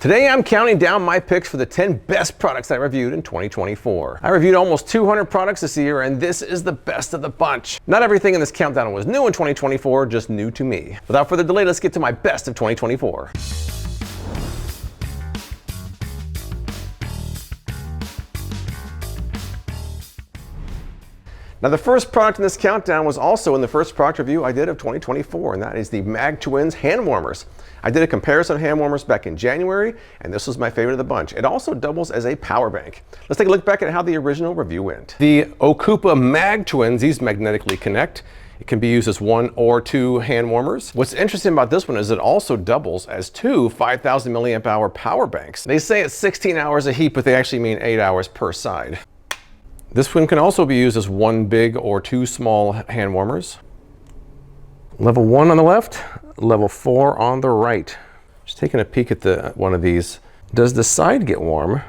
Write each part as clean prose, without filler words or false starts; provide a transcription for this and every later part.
Today I'm counting down my picks for the 10 best products I reviewed in 2024. I reviewed almost 200 products this year, and this is the best of the bunch. Not everything in this countdown was new in 2024, just new to me. Without further delay, let's get to my best of 2024. Now, the first product in this countdown was also in the first product review I did of 2024, and that is the Mag Twins hand warmers. I did a comparison of hand warmers back in January, and this was my favorite of the bunch. It also doubles as a power bank. Let's take a look back at how the original review went. The Okupa Mag Twins, these magnetically connect. It can be used as 1 or 2 hand warmers. What's interesting about this one is it also doubles as 2 5,000 milliamp hour power banks. They say it's 16 hours of heat, but they actually mean 8 hours per side. This one can also be used as 1 big or 2 small hand warmers. Level 1 on the left, level 4 on the right. Just taking a peek at one of these. Does the side get warm?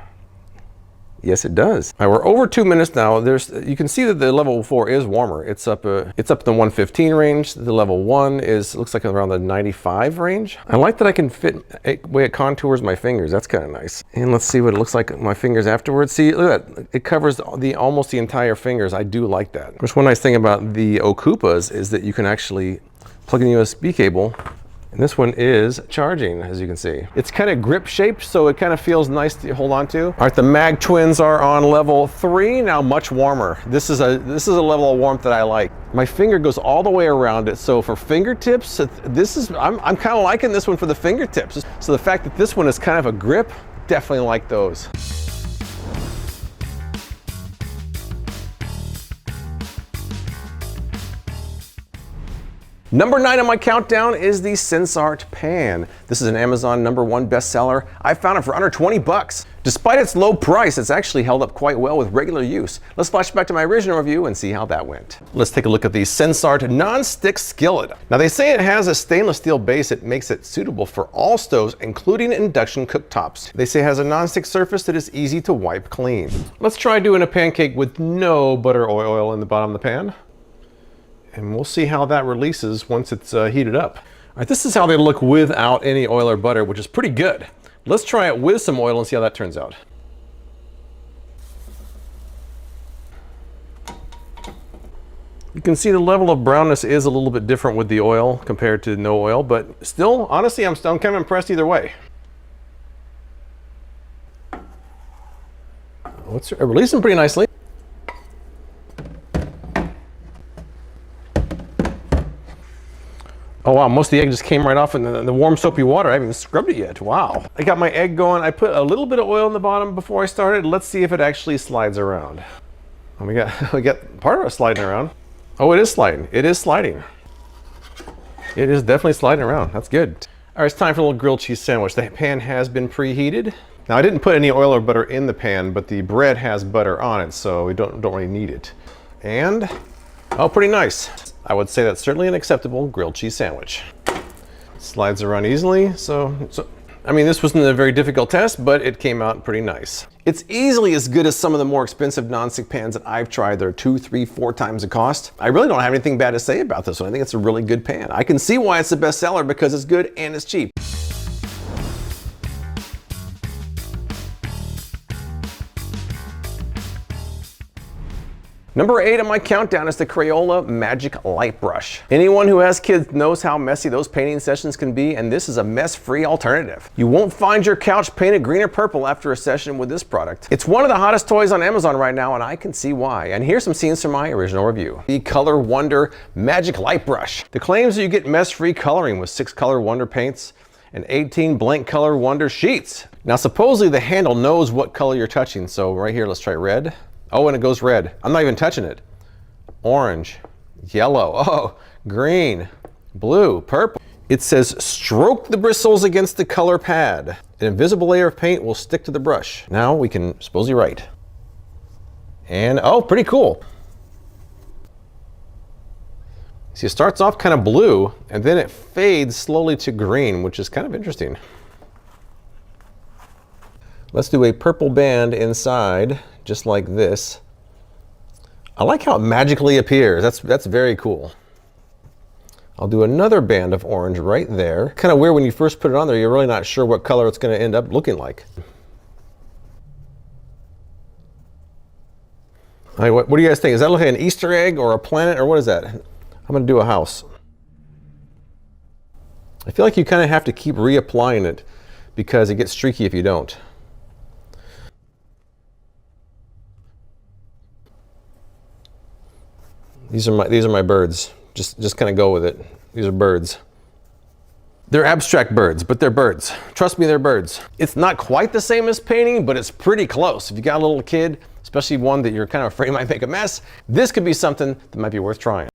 Yes, it does. All right, we're over 2 minutes now. You can see that the level 4 is warmer. It's up to the 115 range. The level 1 looks like around the 95 range. I like that I can fit the way it contours my fingers. That's kind of nice. And let's see what it looks like on my fingers afterwards. See, look at that. It covers almost the entire fingers. I do like that. Of course, one nice thing about the Okupas is that you can actually plug in a USB cable. And this one is charging, as you can see. It's kind of grip shaped, so it kind of feels nice to hold on to. All right, the Mag Twins are on level 3, now much warmer. This is a level of warmth that I like. My finger goes all the way around it, so for fingertips, I'm kind of liking this one for the fingertips. So the fact that this one is kind of a grip, definitely like those. Number 9 on my countdown is the Sensart Pan. This is an Amazon #1 bestseller. I found it for under 20 bucks. Despite its low price, it's actually held up quite well with regular use. Let's flash back to my original review and see how that went. Let's take a look at the Sensart non-stick skillet. Now, they say it has a stainless steel base that makes it suitable for all stoves, including induction cooktops. They say it has a non-stick surface that is easy to wipe clean. Let's try doing a pancake with no butter or oil in the bottom of the pan. And we'll see how that releases once it's heated up. All right, this is how they look without any oil or butter, which is pretty good. Let's try it with some oil and see how that turns out. You can see the level of brownness is a little bit different with the oil compared to no oil, but still, honestly, I'm kind of impressed either way. It's releasing pretty nicely. Oh wow, most of the egg just came right off in the warm soapy water. I haven't even scrubbed it yet. Wow. I got my egg going. I put a little bit of oil in the bottom before I started. Let's see if it actually slides around. Oh, we got part of it sliding around. Oh, it is sliding. It is sliding. It is definitely sliding around. That's good. All right, it's time for a little grilled cheese sandwich. The pan has been preheated. Now, I didn't put any oil or butter in the pan, but the bread has butter on it, so we don't really need it. And, oh, pretty nice. I would say that's certainly an acceptable grilled cheese sandwich. Slides around easily, so I mean, this wasn't a very difficult test, but it came out pretty nice. It's easily as good as some of the more expensive nonstick pans that I've tried. They're 2, 3, 4 times the cost. I really don't have anything bad to say about this one. I think it's a really good pan. I can see why it's the best seller because it's good and it's cheap. Number 8 on my countdown is the Crayola Magic Light Brush. Anyone who has kids knows how messy those painting sessions can be, and this is a mess-free alternative. You won't find your couch painted green or purple after a session with this product. It's one of the hottest toys on Amazon right now, and I can see why. And here's some scenes from my original review. The Color Wonder Magic Light Brush. The claims that you get mess-free coloring with 6 Color Wonder paints and 18 blank Color Wonder sheets. Now, supposedly the handle knows what color you're touching, so right here, let's try red. Oh, and it goes red. I'm not even touching it. Orange, yellow, oh, green, blue, purple. It says, stroke the bristles against the color pad. An invisible layer of paint will stick to the brush. Now we can supposedly write. And, oh, pretty cool. See, it starts off kind of blue, and then it fades slowly to green, which is kind of interesting. Let's do a purple band inside, just like this. I like how it magically appears. That's very cool. I'll do another band of orange right there. Kind of weird when you first put it on there, you're really not sure what color it's going to end up looking like. All right, what do you guys think? Is that looking like an Easter egg or a planet or what is that? I'm going to do a house. I feel like you kind of have to keep reapplying it because it gets streaky if you don't. These are my birds. Just kind of go with it. These are birds. They're abstract birds, but they're birds. Trust me, they're birds. It's not quite the same as painting, but it's pretty close. If you got a little kid, especially one that you're kind of afraid might make a mess, this could be something that might be worth trying.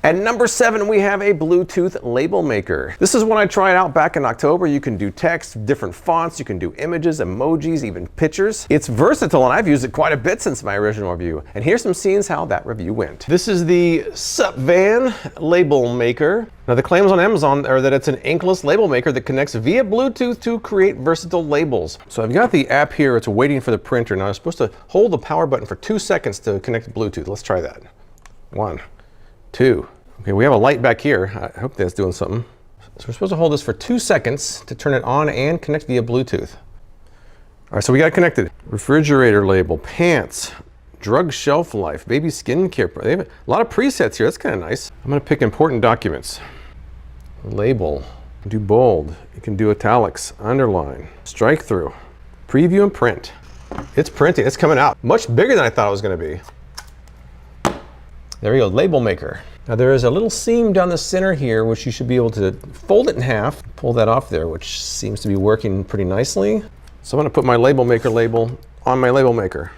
At number 7, we have a Bluetooth label maker. This is one I tried out back in October. You can do text, different fonts, you can do images, emojis, even pictures. It's versatile and I've used it quite a bit since my original review. And here's some scenes how that review went. This is the Sup Van label maker. Now the claims on Amazon are that it's an inkless label maker that connects via Bluetooth to create versatile labels. So I've got the app here, it's waiting for the printer. Now I'm supposed to hold the power button for 2 seconds to connect to Bluetooth. Let's try that. 1, 2. Okay, we have a light back here. I hope that's doing something. So we're supposed to hold this for 2 seconds to turn it on and connect via Bluetooth. All right, so we got it connected. Refrigerator label, pants, drug shelf life, baby skincare. They have a lot of presets here. That's kind of nice. I'm going to pick important documents. Label. You can do bold. You can do italics, underline, strike through, preview and print. It's printing. It's coming out. Much bigger than I thought it was going to be. There we go, label maker. Now there is a little seam down the center here, which you should be able to fold it in half, pull that off there, which seems to be working pretty nicely. So I'm going to put my label maker label on my label maker.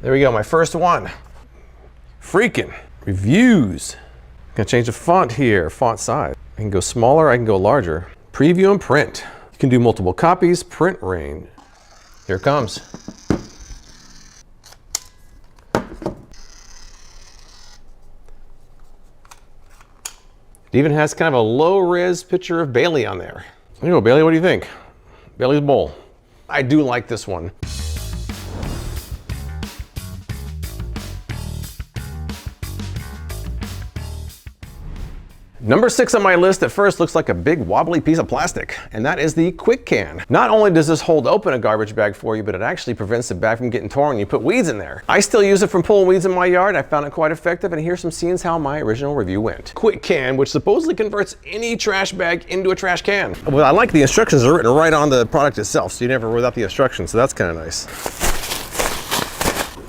There we go, my first one. Freaking reviews. I'm going to change the font here, font size. I can go smaller, I can go larger. Preview and print. You can do multiple copies, print range. Here it comes. It even has kind of a low-res picture of Bailey on there. You know, Bailey, what do you think? Bailey's bowl. I do like this one. Number 6 on my list at first looks like a big wobbly piece of plastic, and that is the Quick Can. Not only does this hold open a garbage bag for you, but it actually prevents the bag from getting torn when you put weeds in there. I still use it from pulling weeds in my yard. I found it quite effective, and here's some scenes how my original review went. Quick Can, which supposedly converts any trash bag into a trash can. Well, I like the instructions are written right on the product itself, so you never without the instructions, so that's kind of nice.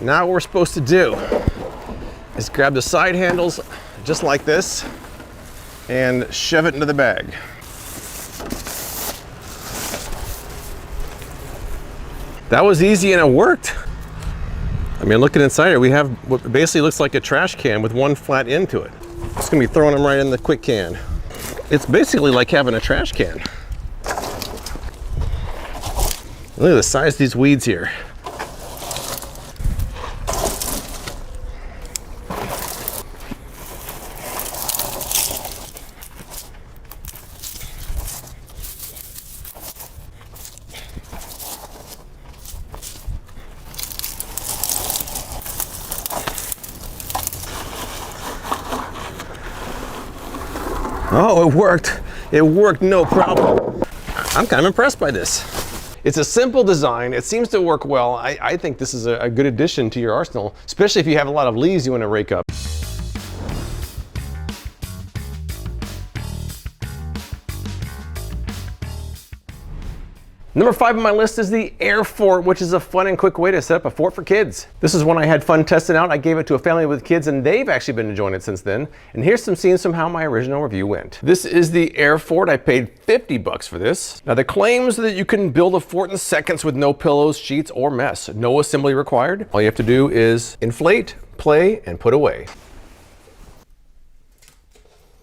Now what we're supposed to do is grab the side handles just like this, and shove it into the bag. That was easy and it worked. I mean, looking inside here, we have what basically looks like a trash can with one flat end to it. It's gonna be throwing them right in the Quick Can. It's basically like having a trash can. Look at the size of these weeds here. Oh, it worked. It worked no problem. I'm kind of impressed by this. It's a simple design. It seems to work well. I think this is a good addition to your arsenal, especially if you have a lot of leaves you want to rake up. Number 5 on my list is the Air Fort, which is a fun and quick way to set up a fort for kids. This is one I had fun testing out. I gave it to a family with kids and they've actually been enjoying it since then. And here's some scenes from how my original review went. This is the Air Fort. I paid $50 for this. Now the claims that you can build a fort in seconds with no pillows, sheets, or mess. No assembly required. All you have to do is inflate, play, and put away.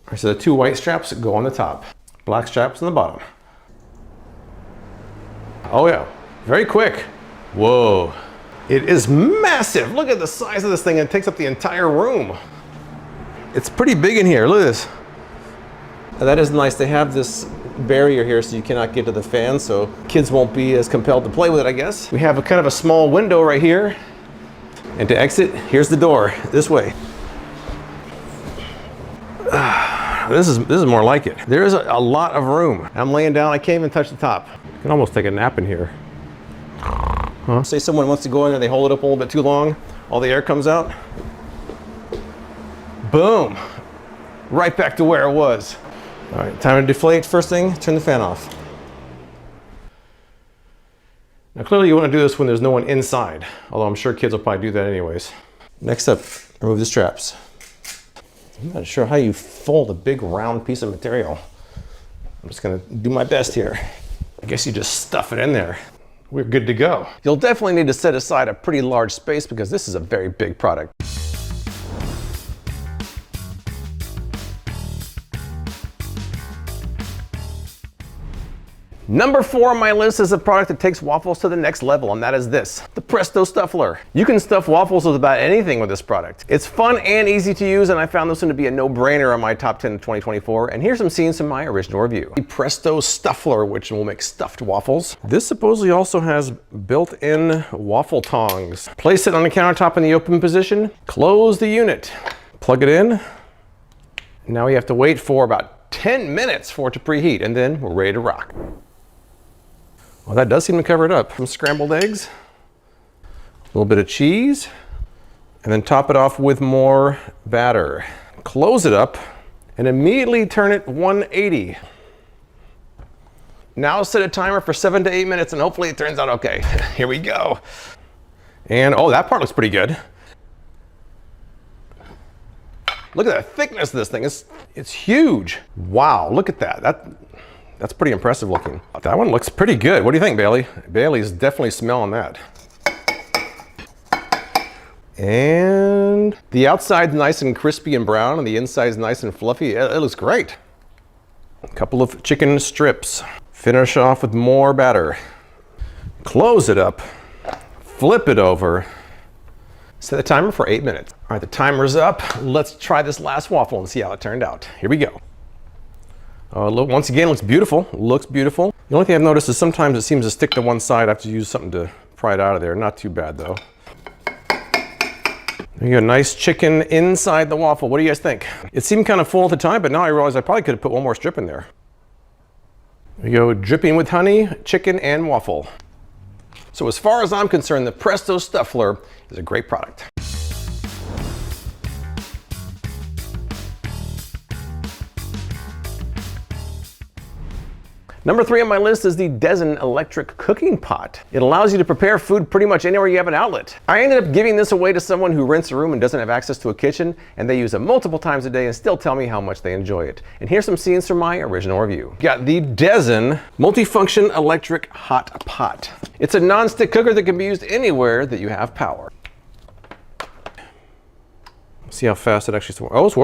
All right, so the 2 white straps go on the top. Black straps on the bottom. Oh yeah, very quick. Whoa, it is massive. Look at the size of this thing. It takes up the entire room. It's pretty big in here, look at this. Now that is nice. They have this barrier here so you cannot get to the fan, so kids won't be as compelled to play with it, I guess. We have a kind of a small window right here. And to exit, here's the door, this way. This is more like it. There is a lot of room. I'm laying down, I can't even touch the top. You can almost take a nap in here. Huh? Say someone wants to go in there, they hold it up a little bit too long, all the air comes out. Boom, right back to where it was. All right, time to deflate. First thing, turn the fan off. Now clearly you want to do this when there's no one inside, although I'm sure kids will probably do that anyways. Next up, remove the straps. I'm not sure how you fold a big round piece of material. I'm just gonna do my best here. I guess you just stuff it in there. We're good to go. You'll definitely need to set aside a pretty large space because this is a very big product. Number 4 on my list is a product that takes waffles to the next level, and that is this, the Presto Stuffler. You can stuff waffles with about anything with this product. It's fun and easy to use, and I found this one to be a no-brainer on my top 10 of 2024, and here's some scenes from my original review. The Presto Stuffler, which will make stuffed waffles. This supposedly also has built-in waffle tongs. Place it on the countertop in the open position, close the unit, plug it in. Now we have to wait for about 10 minutes for it to preheat, and then we're ready to rock. Well, that does seem to cover it up. Some scrambled eggs, a little bit of cheese, and then top it off with more batter. Close it up and immediately turn it 180. Now set a timer for 7 to 8 minutes and hopefully it turns out okay. Here we go. And oh, that part looks pretty good. Look at the thickness of this thing. It's huge. Wow, look at that. That's pretty impressive looking. That one looks pretty good. What do you think, Bailey? Bailey's definitely smelling that. And the outside's nice and crispy and brown, and the inside's nice and fluffy. It looks great. A couple of chicken strips. Finish off with more batter. Close it up. Flip it over. Set the timer for 8 minutes. All right, the timer's up. Let's try this last waffle and see how it turned out. Here we go. Look, once again, looks beautiful. Looks beautiful. The only thing I've noticed is sometimes it seems to stick to one side. I have to use something to pry it out of there. Not too bad though. There you go, nice chicken inside the waffle. What do you guys think? It seemed kind of full at the time, but now I realize I probably could have put one more strip in there. There you go, dripping with honey, chicken, and waffle. So as far as I'm concerned, the Presto Stuffler is a great product. Number 3 on my list is the Dezen electric cooking pot. It allows you to prepare food pretty much anywhere you have an outlet. I ended up giving this away to someone who rents a room and doesn't have access to a kitchen, and they use it multiple times a day and still tell me how much they enjoy it. And here's some scenes from my original review. Got the Dezen multifunction electric hot pot. It's a non-stick cooker that can be used anywhere that you have power. See how fast it actually, oh, it's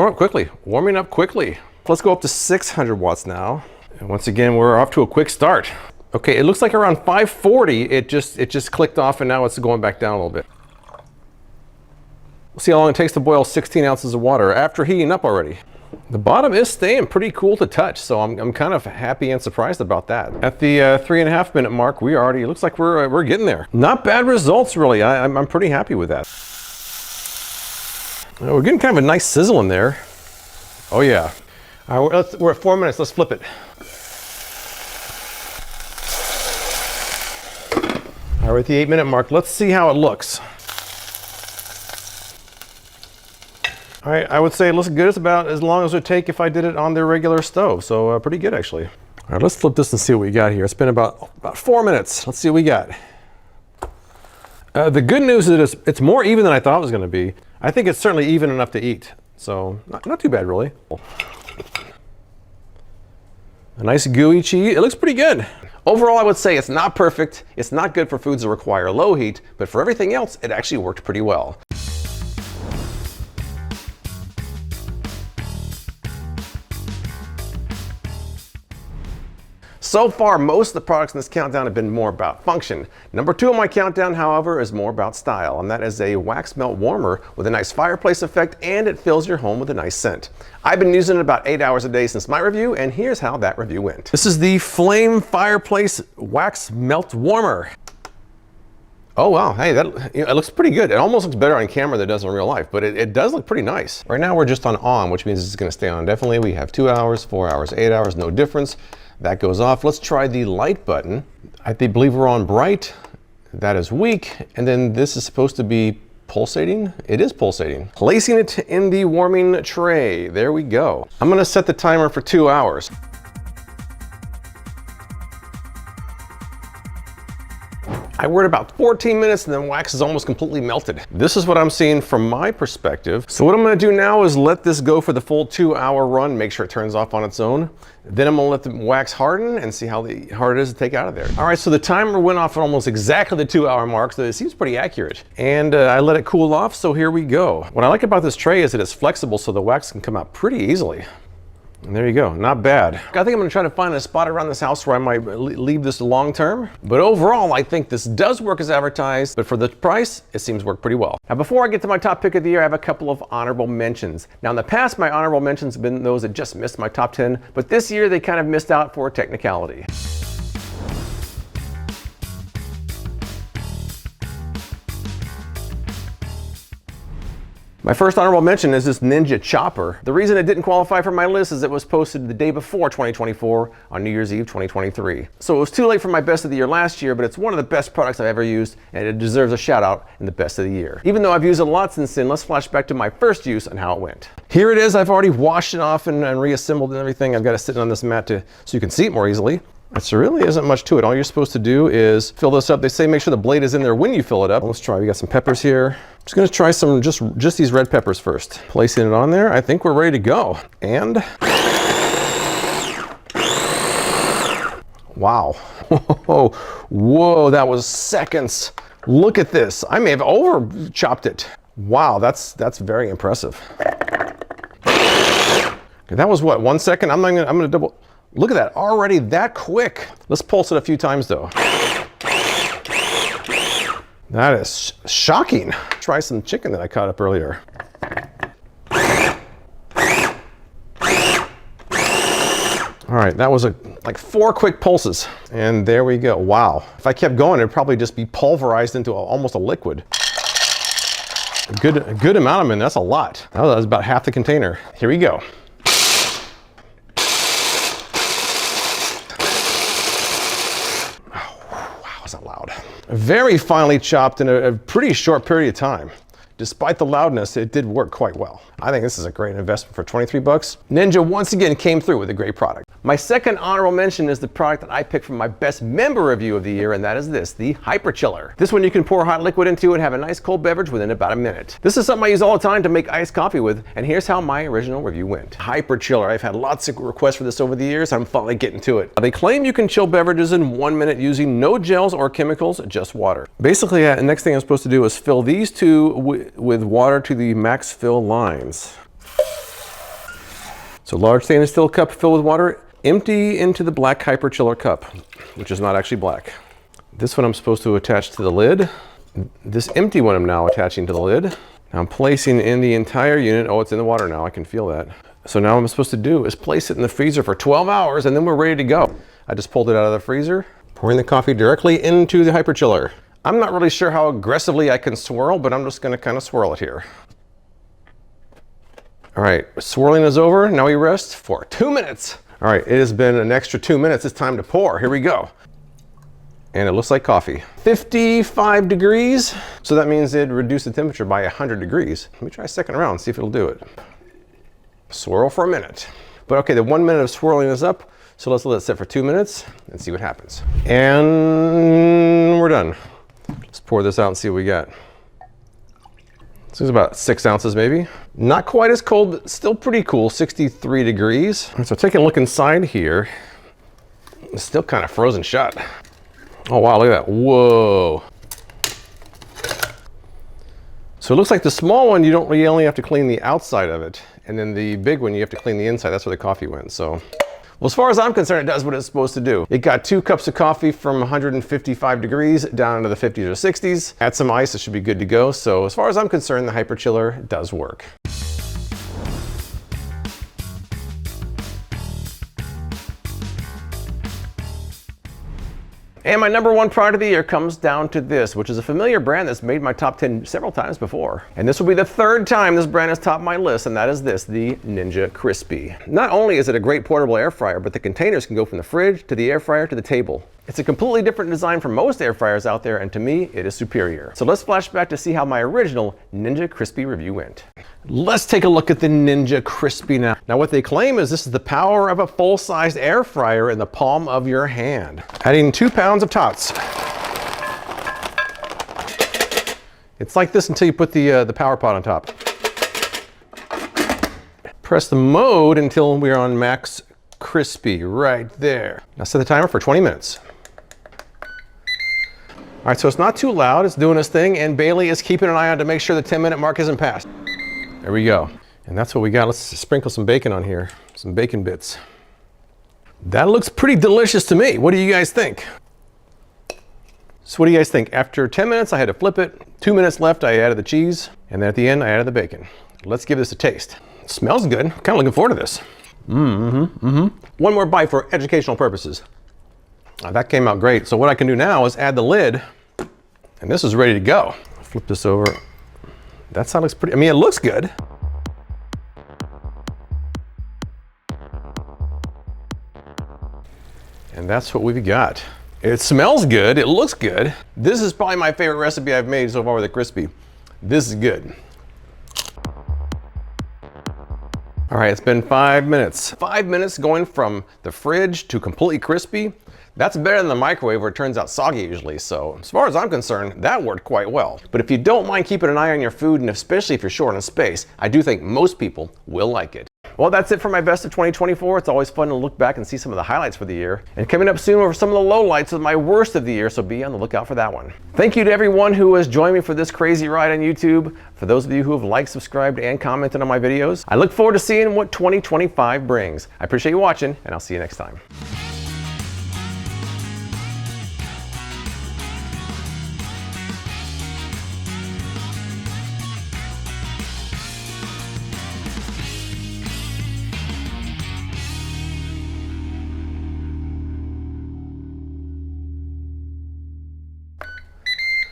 warming up quickly. Let's go up to 600 watts now. And once again, we're off to a quick start. Okay, it looks like around 540, it just clicked off and now it's going back down a little bit. We'll see how long it takes to boil 16 ounces of water after heating up already. The bottom is staying pretty cool to touch, so I'm kind of happy and surprised about that. At the 3.5 minute mark, it looks like we're getting there. Not bad results, really. I'm pretty happy with that. We're getting kind of a nice sizzle in there. Oh yeah. All right, we're at 4 minutes, let's flip it. All right, we're at the 8 minute mark. Let's see how it looks. All right, I would say it looks good. It's about as long as it would take if I did it on the regular stove. So pretty good, actually. All right, let's flip this and see what we got here. It's been about 4 minutes. Let's see what we got. The good news is it's more even than I thought it was gonna be. I think it's certainly even enough to eat. So not too bad, really. A nice gooey cheese. It looks pretty good. Overall, I would say it's not perfect. It's not good for foods that require low heat, but for everything else, it actually worked pretty well. So far, most of the products in this countdown have been more about function. Number 2 on my countdown, however, is more about style, and that is a wax melt warmer with a nice fireplace effect, and it fills your home with a nice scent. I've been using it about 8 hours a day since my review, and here's how that review went. This is the Flame Fireplace Wax Melt Warmer. Oh wow, hey, it looks pretty good. It almost looks better on camera than it does in real life, but it does look pretty nice. Right now we're just on, which means it's gonna stay on indefinitely. We have 2 hours, 4 hours, 8 hours, no difference. That goes off. Let's try the light button. I believe we're on bright. That is weak. And then this is supposed to be pulsating. It is pulsating. Placing it in the warming tray. There we go. I'm gonna set the timer for 2 hours. I wait about 14 minutes and then wax is almost completely melted. This is what I'm seeing from my perspective. So what I'm gonna do now is let this go for the full 2-hour run, make sure it turns off on its own. Then I'm gonna let the wax harden and see how hard it is to take out of there. All right, so the timer went off at almost exactly the 2-hour mark, so it seems pretty accurate. And I let it cool off, so here we go. What I like about this tray is that it's flexible, so the wax can come out pretty easily. And there you go, not bad. I think I'm gonna try to find a spot around this house where I might leave this long term. But overall, I think this does work as advertised, but for the price, it seems to work pretty well. Now, before I get to my top pick of the year, I have a couple of honorable mentions. Now, in the past, my honorable mentions have been those that just missed my top 10, but this year they kind of missed out for a technicality. My first honorable mention is this Ninja Chopper. The reason it didn't qualify for my list is it was posted the day before 2024 on New Year's Eve 2023. So it was too late for my best of the year last year, but it's one of the best products I've ever used, and it deserves a shout out in the best of the year. Even though I've used it a lot since then, let's flash back to my first use and how it went. Here it is. I've already washed it off and reassembled and everything. I've got it sitting on this mat so you can see it more easily. So really isn't much to it. All you're supposed to do is fill this up. They say make sure the blade is in there when you fill it up. Let's try. We got some peppers here. I'm just gonna try some, just these red peppers first. Placing it on there. I think we're ready to go. And wow. Whoa, that was seconds. Look at this. I may have over chopped it. Wow, that's very impressive. Okay, that was what, 1 second? I'm gonna double. Look at that, already that quick. Let's pulse it a few times though. That is shocking. Try some chicken that I caught up earlier. All right, that was like 4 quick pulses. And there we go, wow. If I kept going, it'd probably just be pulverized into almost a liquid. A good amount of them, that's a lot. Oh, that was about half the container. Here we go. Very finely chopped in a pretty short period of time. Despite the loudness, it did work quite well. I think this is a great investment for 23 bucks. Ninja once again came through with a great product. My second honorable mention is the product that I picked from my best member review of the year, and that is this, the Hyper Chiller. This one you can pour hot liquid into and have a nice cold beverage within about a minute. This is something I use all the time to make iced coffee with, and here's how my original review went. Hyper Chiller, I've had lots of requests for this over the years. I'm finally getting to it. They claim you can chill beverages in 1 minute using no gels or chemicals, just water. Basically, the next thing I'm supposed to do is fill these two with water to the max fill lines. So large stainless steel cup filled with water, empty into the black Hyper Chiller cup, which is not actually black. This one I'm supposed to attach to the lid. This empty one I'm now attaching to the lid. Now I'm placing in the entire unit. Oh, it's in the water now, I can feel that. So now what I'm supposed to do is place it in the freezer for 12 hours and then we're ready to go. I just pulled it out of the freezer, pouring the coffee directly into the Hyper Chiller. I'm not really sure how aggressively I can swirl, but I'm just gonna kind of swirl it here. All right, swirling is over. Now we rest for 2 minutes. All right, it has been an extra 2 minutes. It's time to pour. Here we go. And it looks like coffee. 55 degrees. So that means it reduced the temperature by 100 degrees. Let me try a second round, see if it'll do it. Swirl for a minute. But okay, the 1 minute of swirling is up. So let's let it sit for 2 minutes and see what happens. And we're done. Let's pour this out and see what we got. This is about 6 ounces maybe. Not quite as cold, but still pretty cool, 63 degrees. All right, so taking a look inside here, it's still kind of frozen shut. Oh wow, look at that, whoa. So it looks like the small one, you only have to clean the outside of it. And then the big one, you have to clean the inside. That's where the coffee went. So Well, as far as I'm concerned, it does what it's supposed to do. It got 2 cups of coffee from 155 degrees down into the 50s or 60s. Add some ice, it should be good to go. So as far as I'm concerned, the Hyper Chiller does work. And my number 1 product of the year comes down to this, which is a familiar brand that's made my top 10 several times before. And this will be the 3rd time this brand has topped my list, and that is this, the Ninja Crispy. Not only is it a great portable air fryer, but the containers can go from the fridge to the air fryer to the table. It's a completely different design from most air fryers out there, and to me, it is superior. So let's flash back to see how my original Ninja Crispy review went. Let's take a look at the Ninja Crispy now. Now what they claim is this is the power of a full-sized air fryer in the palm of your hand. Adding 2 pounds of tots. It's like this until you put the power pot on top. Press the mode until we're on max crispy right there. Now set the timer for 20 minutes. All right, so it's not too loud, it's doing its thing, and Bailey is keeping an eye on to make sure the 10-minute mark isn't passed. There we go. And that's what we got. Let's sprinkle some bacon on here, some bacon bits. That looks pretty delicious to me. What do you guys think? So what do you guys think? After 10 minutes, I had to flip it. 2 minutes left, I added the cheese, and then at the end, I added the bacon. Let's give this a taste. It smells good. I'm kind of looking forward to this. One more bite for educational purposes. That came out great. So what I can do now is add the lid, and this is ready to go. Flip this over. That side looks pretty, I mean, it looks good. And that's what we've got. It smells good, it looks good. This is probably my favorite recipe I've made so far with the crispy. This is good. All right, it's been 5 minutes. 5 minutes going from the fridge to completely crispy. That's better than the microwave where it turns out soggy usually. So as far as I'm concerned, that worked quite well. But if you don't mind keeping an eye on your food, and especially if you're short on space, I do think most people will like it. Well, that's it for my best of 2024. It's always fun to look back and see some of the highlights for the year. And coming up soon are some of the lowlights of my worst of the year, so be on the lookout for that one. Thank you to everyone who has joined me for this crazy ride on YouTube. For those of you who have liked, subscribed, and commented on my videos, I look forward to seeing what 2025 brings. I appreciate you watching, and I'll see you next time.